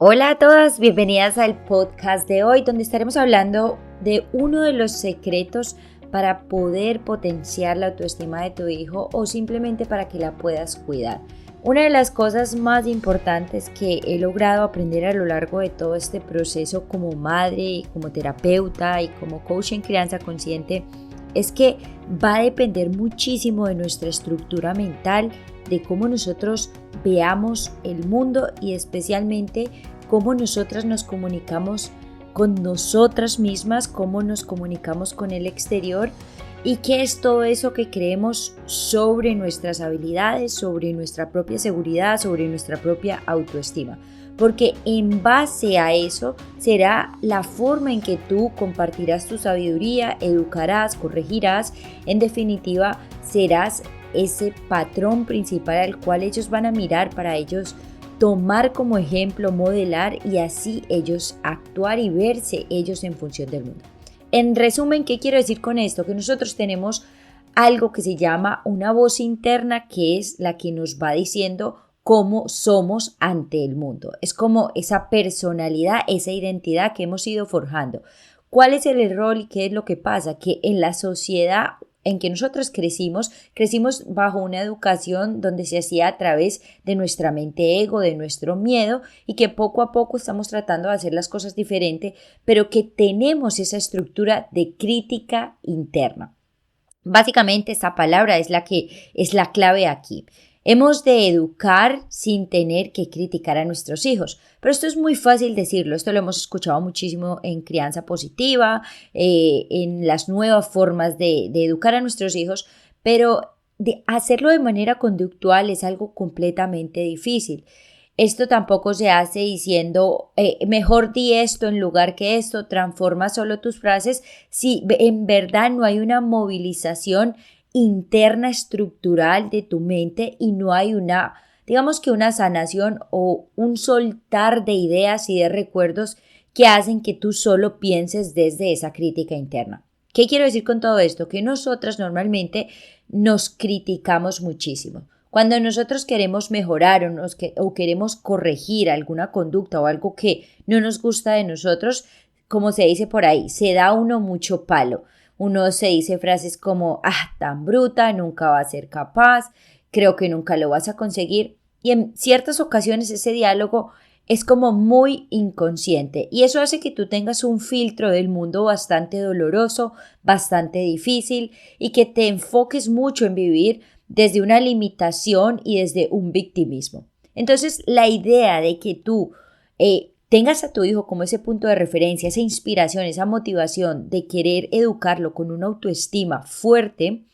Hola a todas, bienvenidas al podcast de hoy donde estaremos hablando de uno de los secretos para poder potenciar la autoestima de tu hijo o simplemente para que la puedas cuidar. Una de las cosas más importantes que he logrado aprender a lo largo de todo este proceso como madre, como terapeuta y como coach en crianza consciente es que va a depender muchísimo de nuestra estructura mental, de cómo nosotros veamos el mundo y especialmente cómo nosotras nos comunicamos con nosotras mismas, cómo nos comunicamos con el exterior y qué es todo eso que creemos sobre nuestras habilidades, sobre nuestra propia seguridad, sobre nuestra propia autoestima. Porque en base a eso será la forma en que tú compartirás tu sabiduría, educarás, corregirás, en definitiva serás ese patrón principal al cual ellos van a mirar para ellos tomar como ejemplo, modelar y así ellos actuar y verse ellos en función del mundo. En resumen, ¿qué quiero decir con esto? Que nosotros tenemos algo que se llama una voz interna que es la que nos va diciendo cómo somos ante el mundo. Es como esa personalidad, esa identidad que hemos ido forjando. ¿Cuál es el error y qué es lo que pasa? Que en la sociedad en que nosotros crecimos bajo una educación donde se hacía a través de nuestra mente ego, de nuestro miedo y que poco a poco estamos tratando de hacer las cosas diferente, pero que tenemos esa estructura de crítica interna. Básicamente esta palabra es la clave aquí. Hemos de educar sin tener que criticar a nuestros hijos, pero esto es muy fácil decirlo, esto lo hemos escuchado muchísimo en crianza positiva, en las nuevas formas de educar a nuestros hijos, pero de hacerlo de manera conductual es algo completamente difícil. Esto tampoco se hace diciendo, mejor di esto en lugar que esto, transforma solo tus frases, si en verdad no hay una movilización interna estructural de tu mente y no hay una sanación o un soltar de ideas y de recuerdos que hacen que tú solo pienses desde esa crítica interna. ¿Qué quiero decir con todo esto? Que nosotras normalmente nos criticamos muchísimo. Cuando nosotros queremos mejorar o queremos corregir alguna conducta o algo que no nos gusta de nosotros, como se dice por ahí, se da uno mucho palo. Uno se dice frases como, tan bruta, nunca va a ser capaz, creo que nunca lo vas a conseguir. Y en ciertas ocasiones ese diálogo es como muy inconsciente y eso hace que tú tengas un filtro del mundo bastante doloroso, bastante difícil y que te enfoques mucho en vivir desde una limitación y desde un victimismo. Entonces, la idea de que tú tengas a tu hijo como ese punto de referencia, esa inspiración, esa motivación de querer educarlo con una autoestima fuerte,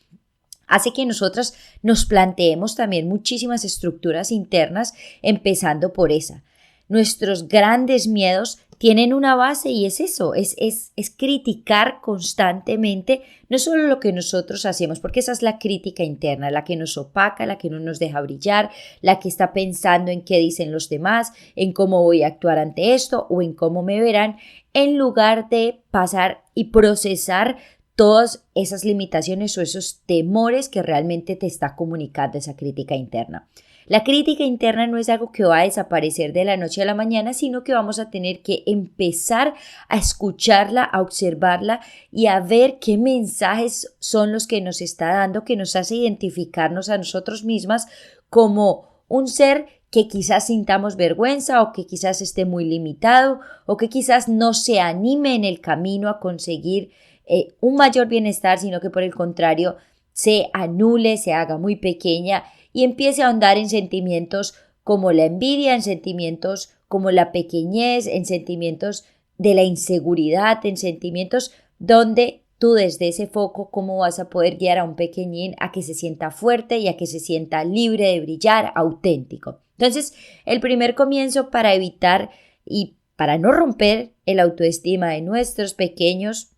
hace que nosotras nos planteemos también muchísimas estructuras internas, empezando por esa. Nuestros grandes miedos tienen una base y es eso, es criticar constantemente no solo lo que nosotros hacemos, porque esa es la crítica interna, la que nos opaca, la que no nos deja brillar, la que está pensando en qué dicen los demás, en cómo voy a actuar ante esto o en cómo me verán, en lugar de pasar y procesar todas esas limitaciones o esos temores que realmente te está comunicando esa crítica interna. La crítica interna no es algo que va a desaparecer de la noche a la mañana, sino que vamos a tener que empezar a escucharla, a observarla y a ver qué mensajes son los que nos está dando, que nos hace identificarnos a nosotros mismas como un ser que quizás sintamos vergüenza o que quizás esté muy limitado o que quizás no se anime en el camino a conseguir un mayor bienestar, sino que por el contrario se anule, se haga muy pequeña y empiece a ahondar en sentimientos como la envidia, en sentimientos como la pequeñez, en sentimientos de la inseguridad, en sentimientos donde tú desde ese foco, ¿cómo vas a poder guiar a un pequeñín a que se sienta fuerte y a que se sienta libre de brillar, auténtico? Entonces, el primer comienzo para evitar y para no romper el autoestima de nuestros pequeños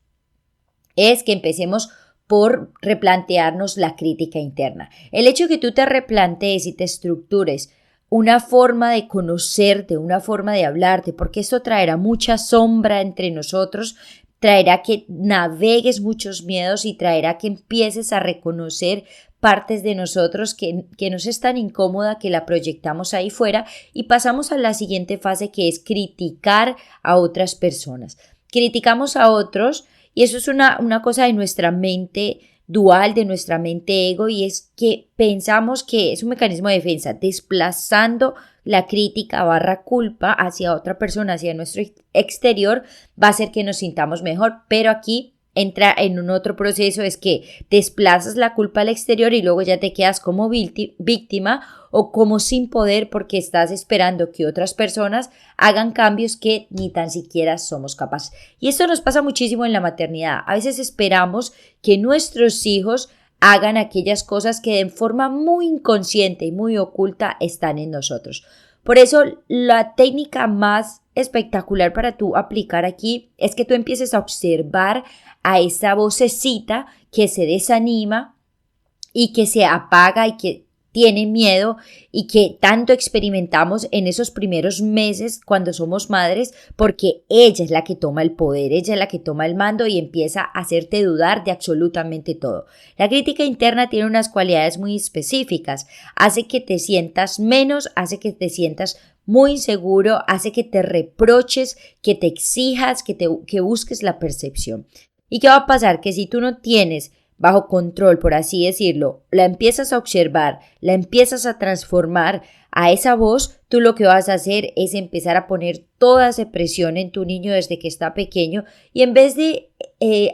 es que empecemos por replantearnos la crítica interna. El hecho de que tú te replantees y te estructures una forma de conocerte, una forma de hablarte, porque esto traerá mucha sombra entre nosotros, traerá que navegues muchos miedos y traerá que empieces a reconocer partes de nosotros que nos es tan incómoda que la proyectamos ahí fuera y pasamos a la siguiente fase, que es criticar a otras personas. Criticamos a otros y eso es una cosa de nuestra mente dual, de nuestra mente ego, y es que pensamos que es un mecanismo de defensa, desplazando la crítica / culpa hacia otra persona, hacia nuestro exterior, va a hacer que nos sintamos mejor, pero aquí entra en un otro proceso, es que desplazas la culpa al exterior y luego ya te quedas como víctima o como sin poder porque estás esperando que otras personas hagan cambios que ni tan siquiera somos capaces. Y esto nos pasa muchísimo en la maternidad. A veces esperamos que nuestros hijos hagan aquellas cosas que de forma muy inconsciente y muy oculta están en nosotros. Por eso la técnica más espectacular para tú aplicar aquí es que tú empieces a observar a esa vocecita que se desanima y que se apaga y que tiene miedo y que tanto experimentamos en esos primeros meses cuando somos madres, porque ella es la que toma el poder, ella es la que toma el mando y empieza a hacerte dudar de absolutamente todo. La crítica interna tiene unas cualidades muy específicas, hace que te sientas menos, hace que te sientas muy inseguro, hace que te reproches, que te exijas, que busques la percepción. ¿Y qué va a pasar? Que si tú no tienes bajo control, por así decirlo, la empiezas a observar, la empiezas a transformar a esa voz, tú lo que vas a hacer es empezar a poner toda esa presión en tu niño desde que está pequeño y en vez de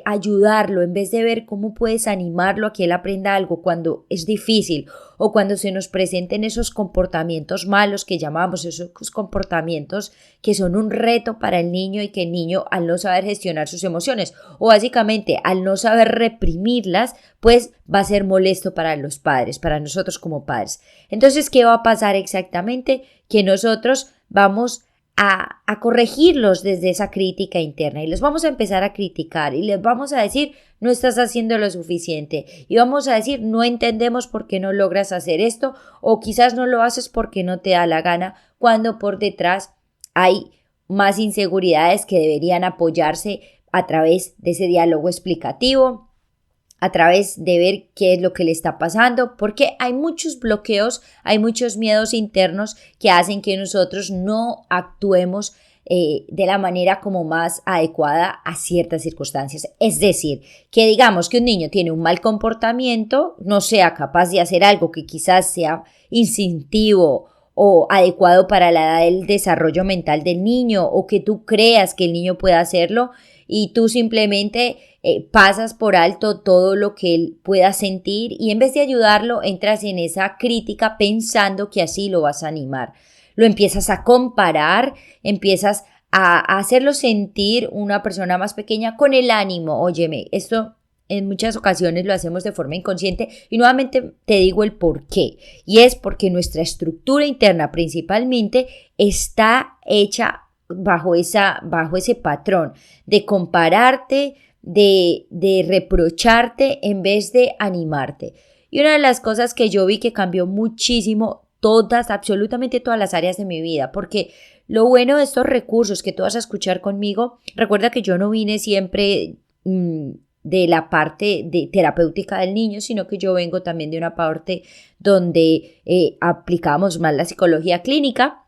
ayudarlo, en vez de ver cómo puedes animarlo a que él aprenda algo cuando es difícil o cuando se nos presenten esos comportamientos malos que llamamos, esos comportamientos que son un reto para el niño y que el niño al no saber gestionar sus emociones o básicamente al no saber reprimirlas, pues va a ser molesto para los padres, para nosotros como padres. Entonces, ¿qué va a pasar exactamente? Que nosotros vamos a corregirlos desde esa crítica interna y les vamos a empezar a criticar y les vamos a decir no estás haciendo lo suficiente y vamos a decir no entendemos por qué no logras hacer esto o quizás no lo haces porque no te da la gana, cuando por detrás hay más inseguridades que deberían apoyarse a través de ese diálogo explicativo, a través de ver qué es lo que le está pasando, porque hay muchos bloqueos, hay muchos miedos internos que hacen que nosotros no actuemos de la manera como más adecuada a ciertas circunstancias. Es decir, que digamos que un niño tiene un mal comportamiento, no sea capaz de hacer algo que quizás sea instintivo o adecuado para la edad del desarrollo mental del niño, o que tú creas que el niño pueda hacerlo y tú simplemente pasas por alto todo lo que él pueda sentir y en vez de ayudarlo entras en esa crítica pensando que así lo vas a animar. Lo empiezas a comparar, empiezas a hacerlo sentir una persona más pequeña con el ánimo. Óyeme, esto en muchas ocasiones lo hacemos de forma inconsciente y nuevamente te digo el por qué. Y es porque nuestra estructura interna principalmente está hecha bajo ese patrón de compararte, de reprocharte en vez de animarte. Y una de las cosas que yo vi que cambió muchísimo absolutamente todas las áreas de mi vida, porque lo bueno de estos recursos que tú vas a escuchar conmigo, recuerda que yo no vine siempre de la parte de terapéutica del niño, sino que yo vengo también de una parte donde aplicamos más la psicología clínica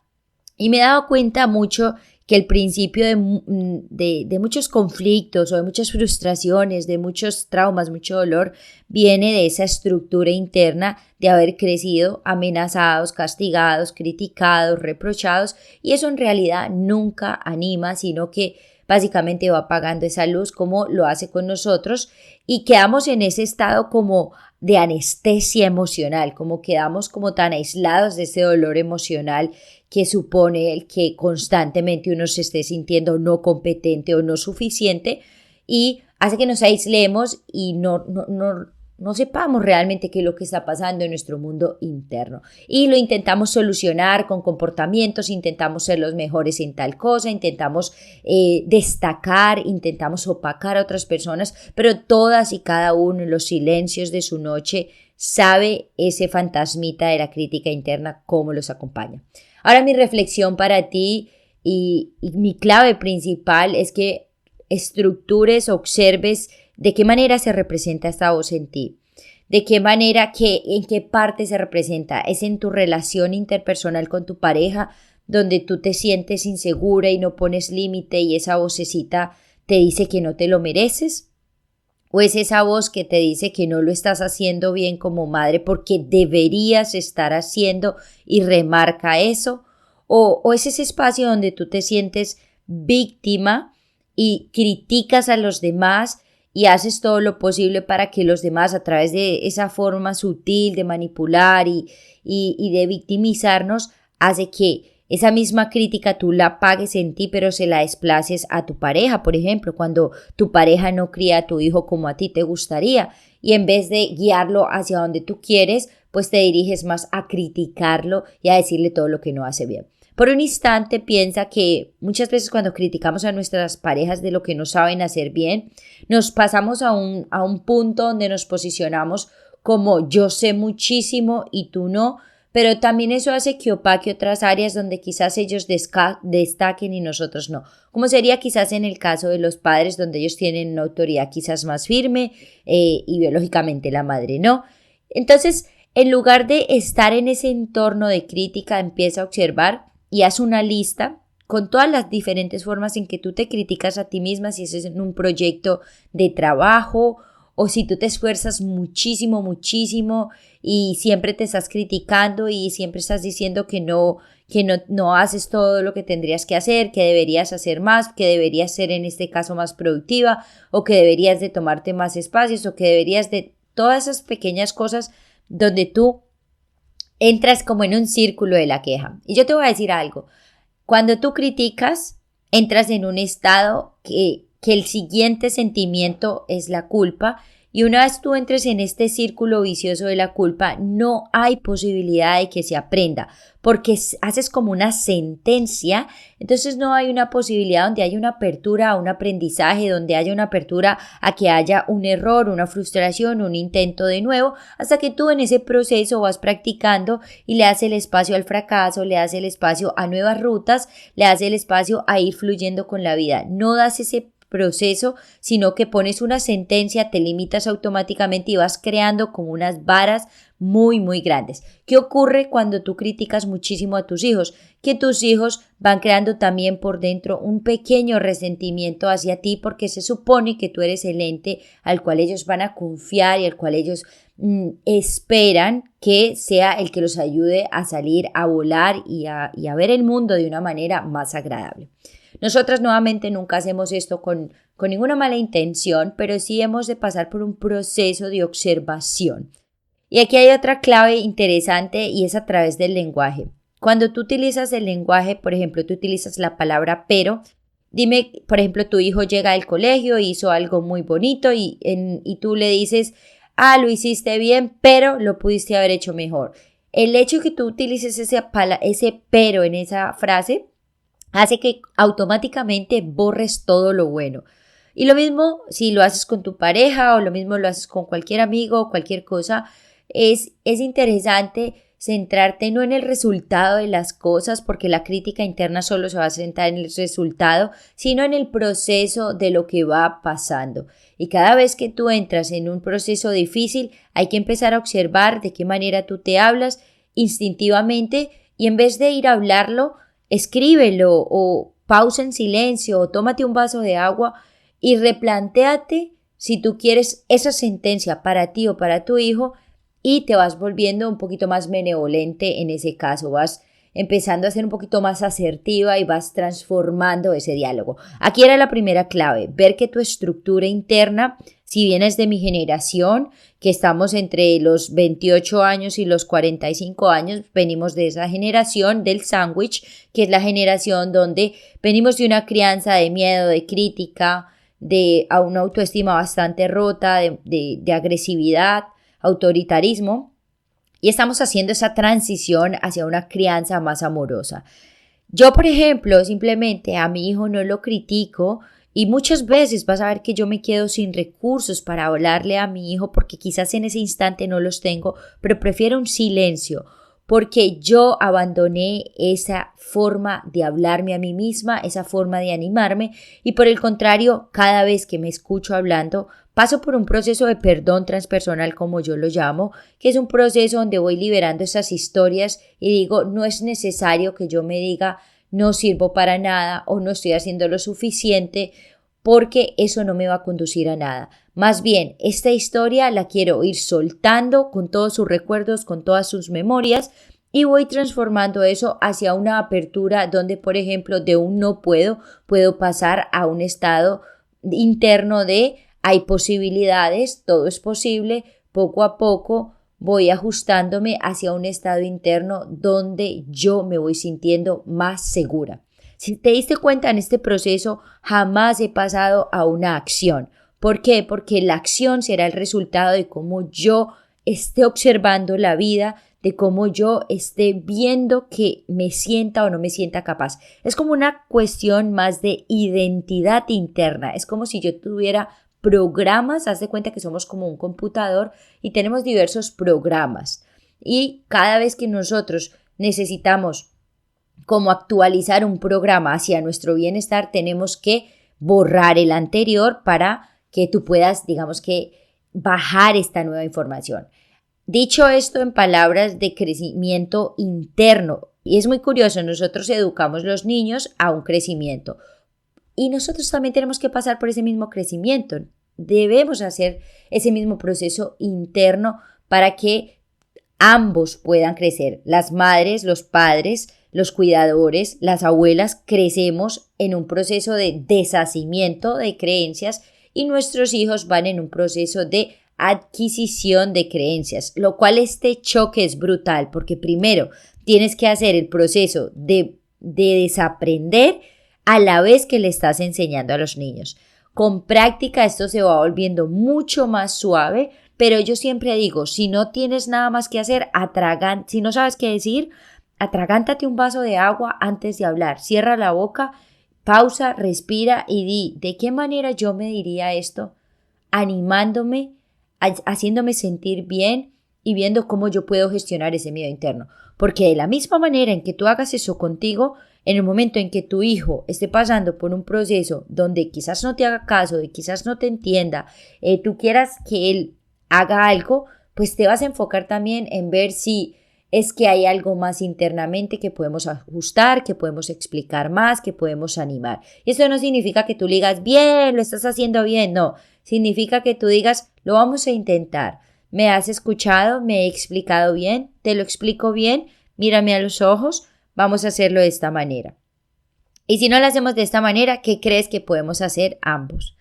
y me he dado cuenta mucho que el principio de muchos conflictos o de muchas frustraciones, de muchos traumas, mucho dolor, viene de esa estructura interna de haber crecido amenazados, castigados, criticados, reprochados, y eso en realidad nunca anima, sino que básicamente va apagando esa luz como lo hace con nosotros y quedamos en ese estado como de anestesia emocional, como quedamos como tan aislados de ese dolor emocional que supone el que constantemente uno se esté sintiendo no competente o no suficiente y hace que nos aislemos y no sepamos realmente qué es lo que está pasando en nuestro mundo interno. Y lo intentamos solucionar con comportamientos, intentamos ser los mejores en tal cosa, intentamos destacar, intentamos opacar a otras personas, pero todas y cada uno en los silencios de su noche sabe ese fantasmita de la crítica interna cómo los acompaña. Ahora mi reflexión para ti y mi clave principal es que estructures, observes de qué manera se representa esta voz en ti. ¿De qué manera, en qué parte se representa? ¿Es en tu relación interpersonal con tu pareja, donde tú te sientes insegura y no pones límite y esa vocecita te dice que no te lo mereces? ¿O es esa voz que te dice que no lo estás haciendo bien como madre porque deberías estar haciendo y remarca eso? ¿O es ese espacio donde tú te sientes víctima y criticas a los demás y haces todo lo posible para que los demás, a través de esa forma sutil de manipular y de victimizarnos, hace que esa misma crítica tú la pagues en ti, pero se la desplaces a tu pareja? Por ejemplo, cuando tu pareja no cría a tu hijo como a ti te gustaría y en vez de guiarlo hacia donde tú quieres, pues te diriges más a criticarlo y a decirle todo lo que no hace bien. Por un instante piensa que muchas veces cuando criticamos a nuestras parejas de lo que no saben hacer bien, nos pasamos a un punto donde nos posicionamos como yo sé muchísimo y tú no, pero también eso hace que opaque otras áreas donde quizás ellos destaquen y nosotros no. Como sería quizás en el caso de los padres, donde ellos tienen una autoridad quizás más firme y biológicamente la madre no. Entonces, en lugar de estar en ese entorno de crítica, empieza a observar y haz una lista con todas las diferentes formas en que tú te criticas a ti misma, si es en un proyecto de trabajo o si tú te esfuerzas muchísimo, muchísimo y siempre te estás criticando y siempre estás diciendo que no haces todo lo que tendrías que hacer, que deberías hacer más, que deberías ser en este caso más productiva o que deberías de tomarte más espacios o que deberías de todas esas pequeñas cosas donde tú entras como en un círculo de la queja. Y yo te voy a decir algo, cuando tú criticas, entras en un estado que el siguiente sentimiento es la culpa y una vez tú entres en este círculo vicioso de la culpa, no hay posibilidad de que se aprenda porque haces como una sentencia, entonces no hay una posibilidad donde haya una apertura a un aprendizaje, donde haya una apertura a que haya un error, una frustración, un intento de nuevo, hasta que tú en ese proceso vas practicando y le das el espacio al fracaso, le das el espacio a nuevas rutas, le das el espacio a ir fluyendo con la vida. No das ese proceso, sino que pones una sentencia, te limitas automáticamente y vas creando como unas varas muy, muy grandes. ¿Qué ocurre cuando tú criticas muchísimo a tus hijos? Que tus hijos van creando también por dentro un pequeño resentimiento hacia ti porque se supone que tú eres el ente al cual ellos van a confiar y al cual ellos esperan que sea el que los ayude a salir a volar y a ver el mundo de una manera más agradable. Nosotras nuevamente nunca hacemos esto con ninguna mala intención, pero sí hemos de pasar por un proceso de observación. Y aquí hay otra clave interesante y es a través del lenguaje. Cuando tú utilizas el lenguaje, por ejemplo, tú utilizas la palabra pero, dime, por ejemplo, tu hijo llega al colegio, hizo algo muy bonito y tú le dices, lo hiciste bien, pero lo pudiste haber hecho mejor. El hecho de que tú utilices ese pero en esa frase hace que automáticamente borres todo lo bueno. Y lo mismo si lo haces con tu pareja o lo mismo lo haces con cualquier amigo o cualquier cosa, es interesante centrarte no en el resultado de las cosas, porque la crítica interna solo se va a centrar en el resultado, sino en el proceso de lo que va pasando. Y cada vez que tú entras en un proceso difícil, hay que empezar a observar de qué manera tú te hablas instintivamente y en vez de ir a hablarlo, escríbelo o pausa en silencio o tómate un vaso de agua y replantéate si tú quieres esa sentencia para ti o para tu hijo y te vas volviendo un poquito más benevolente en ese caso, vas empezando a ser un poquito más asertiva y vas transformando ese diálogo. Aquí era la primera clave, ver que tu estructura interna, si vienes de mi generación, que estamos entre los 28 años y los 45 años, venimos de esa generación del sándwich, que es la generación donde venimos de una crianza de miedo, de crítica, a una autoestima bastante rota, de agresividad, autoritarismo, y estamos haciendo esa transición hacia una crianza más amorosa. Yo, por ejemplo, simplemente a mi hijo no lo critico y muchas veces vas a ver que yo me quedo sin recursos para hablarle a mi hijo porque quizás en ese instante no los tengo, pero prefiero un silencio porque yo abandoné esa forma de hablarme a mí misma, esa forma de animarme y por el contrario, cada vez que me escucho hablando, paso por un proceso de perdón transpersonal, como yo lo llamo, que es un proceso donde voy liberando esas historias y digo, no es necesario que yo me diga no sirvo para nada o no estoy haciendo lo suficiente, porque eso no me va a conducir a nada. Más bien, esta historia la quiero ir soltando con todos sus recuerdos, con todas sus memorias, y voy transformando eso hacia una apertura donde, por ejemplo, de un no puedo pasar a un estado interno de hay posibilidades, todo es posible, poco a poco voy ajustándome hacia un estado interno donde yo me voy sintiendo más segura. Si te diste cuenta, en este proceso jamás he pasado a una acción. ¿Por qué? Porque la acción será el resultado de cómo yo esté observando la vida, de cómo yo esté viendo que me sienta o no me sienta capaz. Es como una cuestión más de identidad interna. Es como si yo tuviera programas. Haz de cuenta que somos como un computador y tenemos diversos programas. Y cada vez que nosotros necesitamos como actualizar un programa hacia nuestro bienestar, tenemos que borrar el anterior para que tú puedas, digamos que, bajar esta nueva información. Dicho esto en palabras de crecimiento interno, y es muy curioso, nosotros educamos a los niños a un crecimiento y nosotros también tenemos que pasar por ese mismo crecimiento. Debemos hacer ese mismo proceso interno para que ambos puedan crecer. Las madres, los padres, los cuidadores, las abuelas, crecemos en un proceso de deshacimiento de creencias y nuestros hijos van en un proceso de adquisición de creencias, lo cual este choque es brutal porque primero tienes que hacer el proceso de desaprender a la vez que le estás enseñando a los niños. Con práctica esto se va volviendo mucho más suave, pero yo siempre digo, si no tienes nada más que hacer, si no sabes qué decir, atragántate un vaso de agua antes de hablar, cierra la boca, pausa, respira y di, ¿de qué manera yo me diría esto? Animándome, haciéndome sentir bien y viendo cómo yo puedo gestionar ese miedo interno. Porque de la misma manera en que tú hagas eso contigo, en el momento en que tu hijo esté pasando por un proceso donde quizás no te haga caso, de quizás no te entienda, tú quieras que él haga algo, pues te vas a enfocar también en ver si es que hay algo más internamente que podemos ajustar, que podemos explicar más, que podemos animar. Y esto no significa que tú le digas, bien, lo estás haciendo bien, no. Significa que tú digas, lo vamos a intentar. ¿Me has escuchado? ¿Me he explicado bien? ¿Te lo explico bien? Mírame a los ojos. Vamos a hacerlo de esta manera. Y si no lo hacemos de esta manera, ¿qué crees que podemos hacer ambos?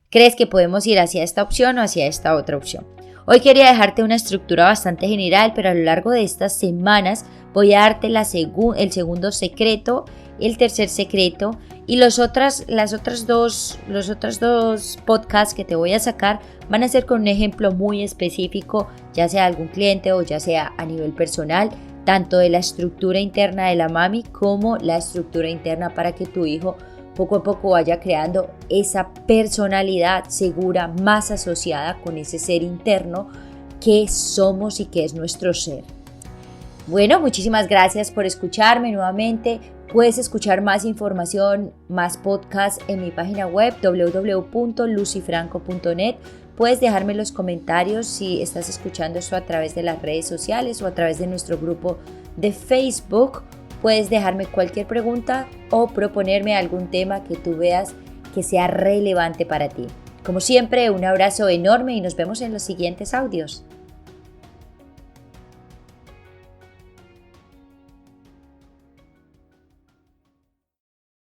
¿Crees que podemos ir hacia esta opción o hacia esta otra opción? Hoy quería dejarte una estructura bastante general, pero a lo largo de estas semanas voy a darte el segundo secreto, el tercer secreto y los otros dos podcasts que te voy a sacar van a ser con un ejemplo muy específico, ya sea algún cliente o ya sea a nivel personal, tanto de la estructura interna de la mami como la estructura interna para que tu hijo poco a poco vaya creando esa personalidad segura más asociada con ese ser interno que somos y que es nuestro ser. Bueno, muchísimas gracias por escucharme nuevamente. Puedes escuchar más información, más podcasts en mi página web www.lucyfranco.net. Puedes dejarme en los comentarios si estás escuchando esto a través de las redes sociales o a través de nuestro grupo de Facebook. Puedes dejarme cualquier pregunta o proponerme algún tema que tú veas que sea relevante para ti. Como siempre, un abrazo enorme y nos vemos en los siguientes audios.